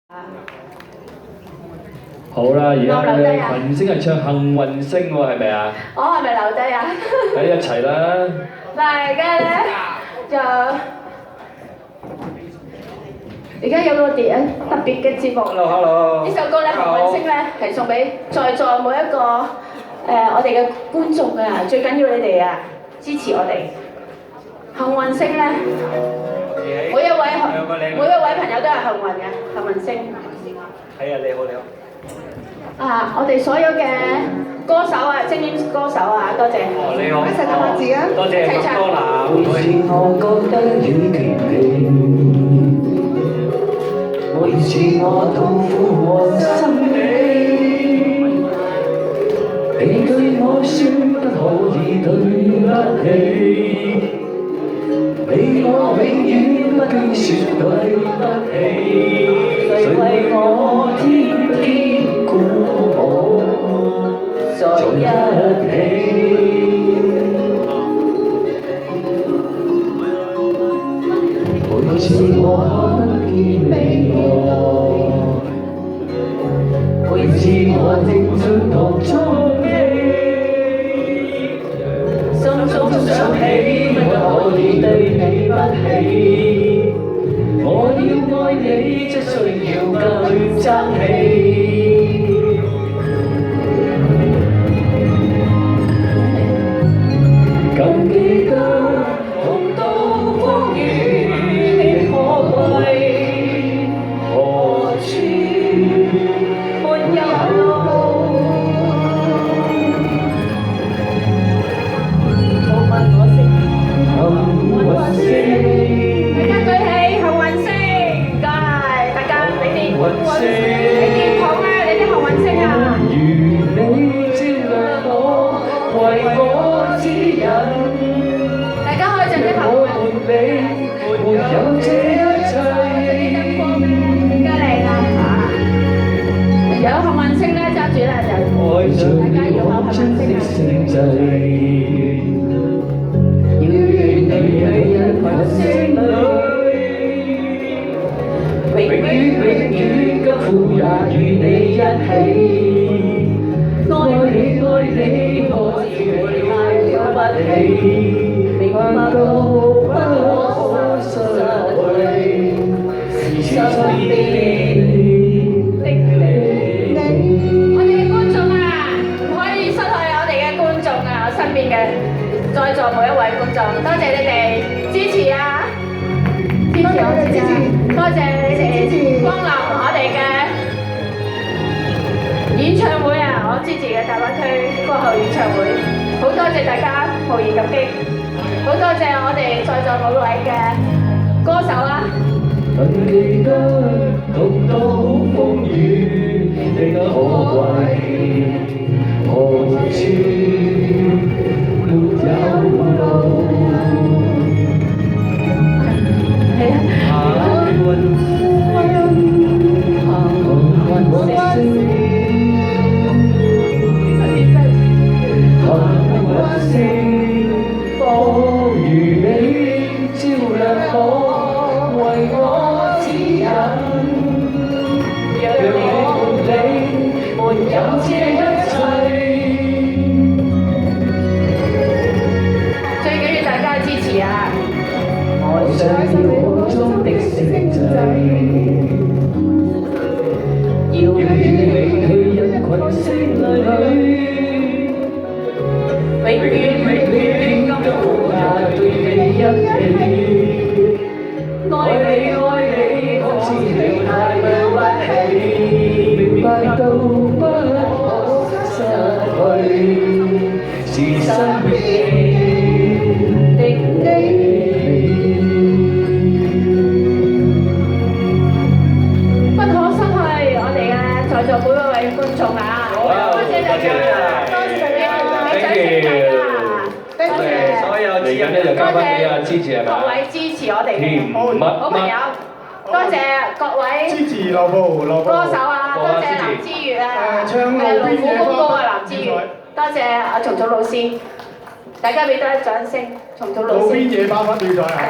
好啦，而家嘅群星係唱幸運星喎，係咪啊？我係咪留低啊？喺一齊啦！嗱，而家咧就而家有個特別嘅節目。Hello。呢首歌咧，幸運星咧係送俾在座每一個我哋嘅觀眾啊，最緊要你哋啊支持我哋。幸運星咧，每一位朋友都係幸運嘅幸運星。係啊，你好你好。啊！我哋所有嘅歌手啊，精英歌手啊，多謝。你好。一齊講下字啊！多謝麥歌男。每次我痛苦和心理，你對我說不可以對不起，你我永遠不經說對不起，誰為我天堅固我在一起。每次我看得見未來，每次我正進途衝氣，心中想起不可以對你不起，我要愛你只需要夠爭氣，更記得同渡風雨的可貴，何處沒有冇問我先。幸運星，大家舉起幸運星，唔該，大家你啲捧啊，你啲幸運星啊！如你照亮我，為我指引，大家可以盡啲幸我運。沒你，沒有這一切。而家嚟啦嚇！有幸運星咧揸住啦就，愛着大家要我靠幸真的運星聖祭，要願你喺一群星裏，永遠今父也與你一起。愛你，我自會太了不起，明白到不可失去，是身邊的你。我哋嘅觀眾啊，唔可以失去我哋嘅觀眾啊，我身邊嘅在座每一位觀眾，多謝你哋支持啊！支持我哋啊！多謝你哋光臨我哋嘅演唱會啊！我支持嘅大灣區歌后演唱會，好多謝大家，無言感激，好多謝我哋在座每位嘅歌手啊！更記得同渡風雨的可貴，何處沒有路？幸運星，仿如你照亮我，為我指引，讓我沒你，沒有這一切。最緊要大家支持啊！愛上了我中的聖祭，要與你去一群星裏，永遠今父也對你一起。愛你，我知你太對不起，明白到不可失去，是身邊的你。不可失去我哋嘅在座每一位觀眾啊！多謝大家，多謝大家，俾掌聲大家，多謝所有嚟緊咧就交翻俾阿支持係嘛？各位支持我哋甜嘅好朋友，多謝各位支持劉步歌手啊，多謝藍之月啊，唱勞苦功高嘅藍之比賽月，多謝阿松松老師，大家俾多一掌聲，松松老師。路邊野馬粉比賽啊！